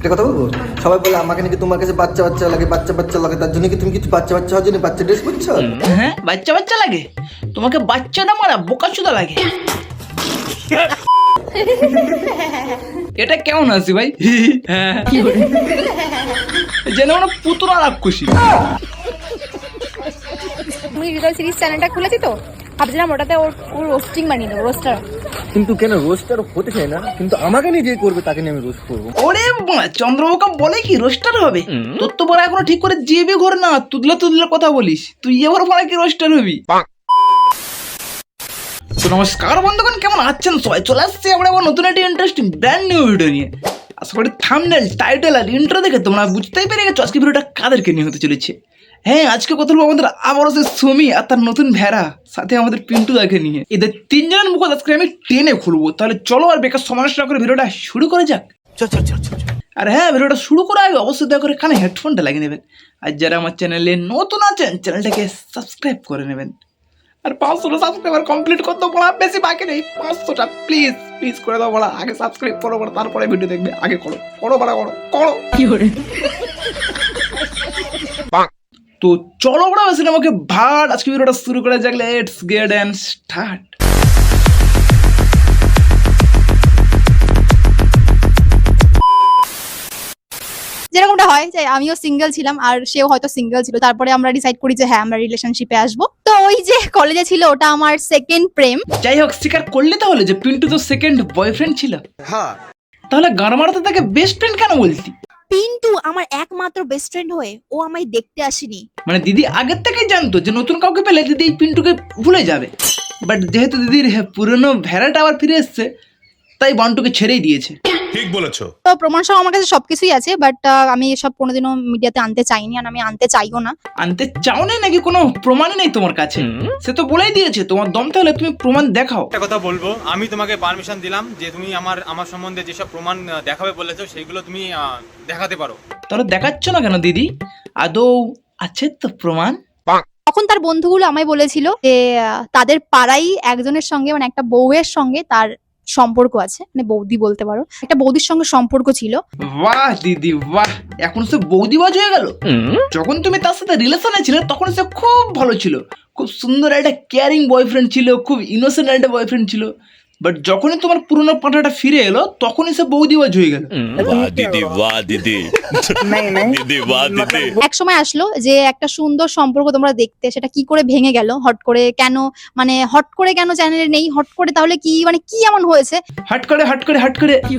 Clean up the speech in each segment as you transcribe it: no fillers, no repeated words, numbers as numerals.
একটা কথা বলবো, সবাই বলে আমাকে নাকি তোমার কাছে বাচ্চা বাচ্চা লাগে, বাচ্চা বাচ্চা লাগে, তার জন্য কি তুমি কিছু বাচ্চা বাচ্চা হওয়ার জন্য বাচ্চা ড্রেস করছো? হ্যাঁ, বাচ্চা বাচ্চা লাগে? তোমাকে বাচ্চা না মারা বোকাচোদা লাগে। এটা কেমন হাসি ভাই? হ্যাঁ, যেন মানে পুতুরা রাক্ষসী। আমি হৃদয় সিরিজ চ্যানেলটা খুলেছি তো, ভাবছিলাম ওটাতে ওর রোস্টিং বানিয়ে দেবো, রোস্টার। কিন্তু কেন রোস্টার হতে চাই না, কিন্তু আমাকে নিয়ে যে করবে তাকে নিয়ে আমি রোস্ট করবো। ওরে চন্দ্রবাবু বলে কি রোস্টার হবে? তোর তো বড় এখনো ঠিক করে জিবি ঘর না, তুদলা তুদলা কথা বলিস তুই, এবার বলে কি রোস্টার হবি? তো নমস্কার বন্ধুগণ, কেমন আছেন সবাই? চলে আসছে আমরা আবার নতুন একটা ইন্টারেস্টিং ব্র্যান্ড নিউ ভিডিও নিয়ে। আশা করি থাম্বনেল, টাইটেল আর ইন্ট্রো দেখে তোমরা বুঝতেই পেরে গেছো আজকে ভিডিওটা কাদেরকে নিয়ে হতে চলেছে। হ্যাঁ, আজকে কথা বলবো আমাদের আবারও সে সুমি আর তার নতুন ভেড়া, সাথে আমাদের পিন্টু দাকে নিয়ে। এদের তিনজনের মুখ আজকে আমি টেনে খুলবো। তাহলে চলো আর বেকার সময় নষ্ট না করে ভিডিওটা শুরু করে যাক। আর হ্যাঁ, ভিডিওটা শুরু করার আগে অবশ্যই দয়া করে কানে হেডফোনটা লাগিয়ে নেবেন। আর যারা আমার চ্যানেলে নতুন আছেন চ্যানেলটাকে সাবস্ক্রাইব করে নেবেন। আর 500টা সাবস্ক্রাইবার কমপ্লিট করতে বলা, বেশি বাকি নেই, 500টা প্লিজ প্লিজ করে দাও বলা। আগে সাবস্ক্রাইব করো বলা, তারপরে ভিডিও দেখবে। আগে করো করো বলা, করো করো কি করে। তো চলো বড়া, বেশি আমাকে ভাট আজকে ভিডিওটা শুরু করা যাক। Let's get and start. যেরকমটা হয় যে আমিও সিঙ্গেল ছিলাম আর সেও হয়তো সিঙ্গেল ছিল, তারপরে আমরা ডিসাইড করি যে হ্যাঁ আমরা রিলেশনশিপে আসবো। তো ওই যে কলেজে ছিল ওটা আমার সেকেন্ড প্রেম। যাই হোক, স্বীকার করলে তাহলে যে পিন্টু তো সেকেন্ড বয়ফ্রেন্ড ছিল। হ্যাঁ, তাহলে গান মারাতে তাকে বেস্ট ফ্রেন্ড কেন বলতি? পিন্টু আমার একমাত্র বেস্ট ফ্রেন্ড হয়ে ও আমায় দেখতে আসেনি। মানে দিদি আগের থেকেই জানতো যে নতুন কাউকে পেলে দিদি এই পিন্টুকে ভুলে যাবে, বাট যেহেতু দিদির পুরনো ভেড়াটা আবার ফিরে এসছে তাই বান্টুকে ছেড়েই দিয়েছে। ঠিক বলেছো। তো প্রমাণ সহ আমার কাছে সবকিছুই আছে, বাট আমি এসব কোনোদিনও মিডিয়াতে আনতে চাইনি আর আমি আনতে চাইও না। আনতে চাও নাই নাকি? কোনো প্রমাণই নেই তোমার কাছে? সে তো বলেই দিয়েছে তোমার দম তাহলে তুমি প্রমাণ দেখাও। একটা কথা বলবো, আমি তোমাকে পারমিশন দিলাম যে তুমি আমার সম্বন্ধে যেসব প্রমাণ দেখাবে বলেছো সেইগুলো তুমি দেখাতে পারো। তাহলে দেখাচ্ছ না কেন দিদি? আদৌ আছে তো প্রমাণ? তখন তার বন্ধুগুলো আমায় বলেছিল যে তাদের পাড়াই একজনের সঙ্গে, মানে একটা বউয়ের সঙ্গে তার সম্পর্ক আছে, মানে বৌদি বলতে পারো, একটা বৌদির সঙ্গে সম্পর্ক ছিল। বাহ দিদি বাহ, এখন সে বৌদিবাজ হয়ে গেল। যখন তুমি তার সাথে রিলেশনে ছিলে তখন সে খুব ভালো ছিল, খুব সুন্দর একটা কেয়ারিং বয়ফ্রেন্ড ছিল, খুব ইনোসেন্ট একটা বয়ফ্রেন্ড ছিল। বাট যখনই তোমার পুরনো পাঠাটা ফিরে এলো তখনই সে বৌদিবাজ হয়ে গেল। বাহ দিদি বাহ দিদি দিদি বাহ দিদি। এক সময় আসলো যে একটা সুন্দর সম্পর্ক তোমরা দেখতে, সেটা কি করে ভেঙে গেল হট করে? কেন মানে হট করে কেন চ্যানেলে নেই? হট করে তাহলে কি, মানে কি এমন হয়েছে? হাট করে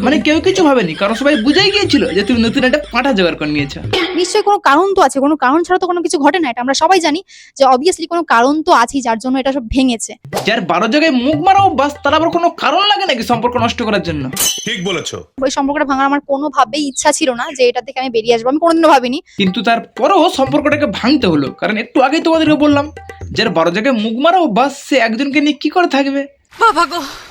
মানে কেউ কিছু ভাবেনি, কারণ সবাই বুঝেই গিয়েছিল যে তুমি নতুন একটা পাঠা জোগাড় করে নিয়েছো। নিশ্চয়ই কোনো কারণ তো আছে, কোনো কারণ ছাড়া তো কোনো কিছু ঘটে না, এটা আমরা সবাই জানি যে অবভিয়াসলি কোনো কারণ তো আছেই যার জন্য এটা সব ভেঙেছে। যার 12 জায়গায় মুখ মারাও বাস, তার আবার কোনো কারণ লাগে নাকি সম্পর্ক নষ্ট করার জন্য? ঠিক বলেছো। ওই সম্পর্কটা ভাঙার আমার কোনোভাবেই ইচ্ছা ছিল না, যে এটা থেকে আমি বেরিয়ে আসবো, আমি কোনোদিনও ভাবিনি। কিন্তু তারপরেও সম্পর্কটাকে ভাঙতে হলো, কারণ একটু আগেই তোমাদেরকে বললাম যার 12 জায়গায় মুখ মারাও বাস, সে একজনকে নিয়ে কি করে থাকবে?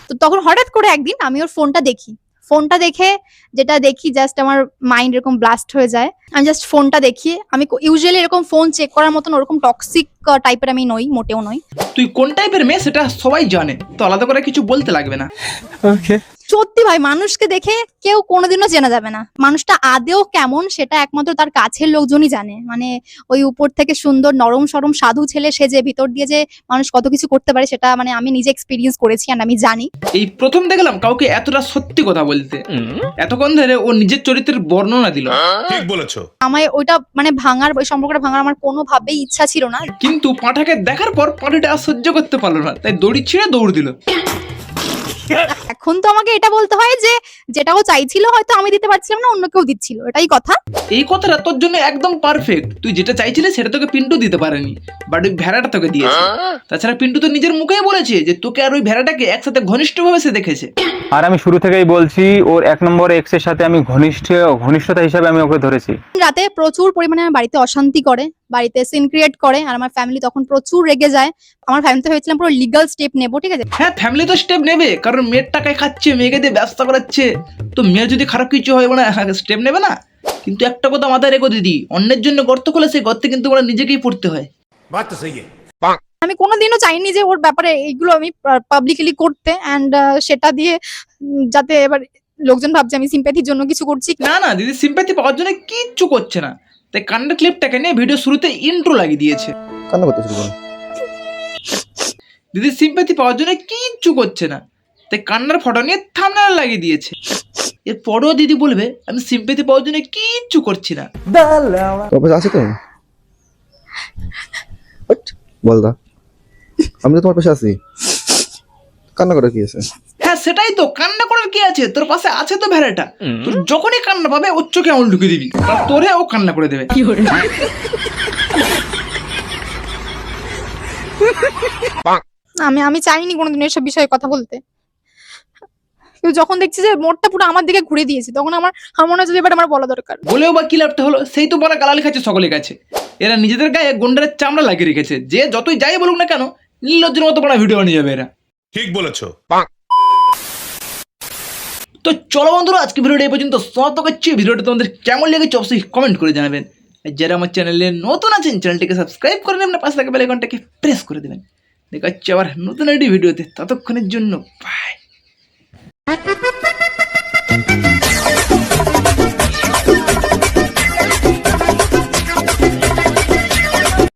তো তখন হঠাৎ করে একদিন আমি ওর ফোনটা দেখে যেটা দেখি, জাস্ট আমার মাইন্ড এরকম ব্লাস্ট হয়ে যায়। আমি জাস্ট ফোনটা দেখি, আমি ইউজুয়ালি এরকম ফোন চেক করার মতন ওরকম টক্সিক টাইপের আমি নই, মোটেও নই। তুই কোন টাইপের মেয়ে সেটা সবাই জানে, তো আলাদা করে কিছু বলতে লাগবে না। সত্যি ভাই, মানুষকে দেখে কেউ কোনোদিনও চেনা যাবে না মানুষটা আদেও কেমন, সেটা একমাত্র তার কাছের লোকজনই জানে। মানে ওই উপর থেকে সুন্দর নরম সরম সাধু ছেলে সেজে ভিতর দিয়ে যে মানুষ কত কিছু করতে পারে, সেটা মানে আমি নিজে এক্সপিরিয়েন্স করেছি আর আমি জানি। এই প্রথম দেখলাম কাউকে এতটা সত্যি কথা বলতে। এতক্ষণ ধরে ও নিজের চরিত্রের বর্ণনা দিল। ঠিক বলেছো। আমায় ওইটা মানে ভাঙার, ওই সম্পর্কটা ভাঙার আমার কোনোভাবেই ইচ্ছা ছিল না। কিন্তু পাঁঠাকে দেখার পর পাঁঠাটা আর সহ্য করতে পারলো না, তাই দড়ি ছিঁড়ে দৌড় দিল। এখন তো আমাকে এটা বলতে হয় যে যেটা ও চাইছিল হয়তো আমি দিতে পারছিলাম না, অন্য কেউ দিচ্ছিল, এটাই কথা। এই কথাটা তোর জন্য একদম পারফেক্ট। তুই যেটা চাইছিলি সেটা তোকে পিন্টু দিতে পারেনি, বাট ওই ভেড়াটা তোকে দিয়েছে। তাছাড়া পিন্টু তো নিজের মুখেই বলেছে যে তোকে আর ওই ভেড়াটাকে একসাথে ঘনিষ্ঠভাবে সে দেখেছে। আর আমি শুরু থেকেই বলছি, ওর 1 নম্বর এক্স এর সাথে আমি ঘনিষ্ঠতা হিসাবে আমি ওকে ধরেছি। রাতে প্রচুর পরিমাণে আমার বাড়িতে অশান্তি করে, বাড়িতে সিন ক্রিয়েট করে, আর আমার ফ্যামিলি তখন প্রচুর রেগে যায়। আমার ফ্যামিলিতে ভেবেছিলাম পুরো লিগ্যাল স্টেপ নেবো, ঠিক আছে। হ্যাঁ, ফ্যামিলি তো স্টেপ নেবে, কারণ মেয়ের টাকায় খাচ্ছে, মেয়েকে দিয়ে ব্যবসা করাচ্ছে, তো মেয়ের যদি খারাপ কিছু হয় মানে স্টেপ নেবে না। কিন্তু একটা কথা মাথায় রেখো দিদি, অন্যের জন্য গর্ত খোলে সেই গর্তে কিন্তু ওরা নিজেকেই পড়তে হয়। আমি কোনোদিনও চাইনি যে ওর ব্যাপারে এইগুলো আমি পাবলিকলি করতে, অ্যান্ড সেটা দিয়ে যাতে এবার লোকজন ভাবছে আমি সিম্প্যাথির জন্য কিছু করছি। না না দিদি সিম্প্যাথি পাওয়ার জন্য কিচ্ছু করছে না, তাই কান্নার ক্লিপটাকে নিয়ে ভিডিও শুরুতে ইন্ট্রো লাগিয়ে দিয়েছে। কান্না করতে শুরু করো। দিদি সিম্প্যাথি পাওয়ার জন্য কিচ্ছু করছে না, তাই কান্নার ফটো নিয়ে থাম্বনেল লাগিয়ে দিয়েছে। এরপরেও দিদি বলবে আমি সিম্প্যাথি পাওয়ার জন্য কিচ্ছু করছি না। তোমার পাশে আছে তো? What? বল দা, আমি তো তোমার পাশে আছি, কান্না করার কি আছে? হ্যাঁ সেটাই তো, কান্না করার কি আছে, তোর পাশে আছে তো ভেড়াটা। তোর যখনই কান্না পাবে ওর চোখে আঙুল ঢুকে দিবি, আর তোরে ও কান্না করে দেবে। আমি চাইনি কোনোদিন এসব বিষয়ে কথা বলতে, কিন্তু যখন দেখছি যে মোড়টা পুরো আমার দিকে ঘুরে দিয়েছে, তখন আমার মনে হচ্ছে যে এবার আমার বলা দরকার। বলেও বা কি লাভটা হলো, সেই তো বলা গালালি খাচ্ছে সকলের কাছে। এরা নিজেদের গায়ে গন্ডারের চামড়া লাগিয়ে রেখেছে, যে যতই যাই বলুক না কেন নির্লজ্জের মতো বড় ভিডিও বানিয়ে যাবে এরা। ঠিক বলেছো। তো চলো বন্ধুরা, আজকে ভিডিওটা এই পর্যন্ত সমাপ্ত করছি। ভিডিওটা তোমাদের কেমন লেগেছে অবশ্যই কমেন্ট করে জানাবেন। আর যারা আমার চ্যানেলে নতুন আছেন চ্যানেলটিকে সাবস্ক্রাইব করে নেবেন, পাশে থাকা বেল আইকনটাকে প্রেস করে দেবেন। দেখা হচ্ছে আবার নতুন একটি ভিডিওতে, ততক্ষণের জন্য বাই।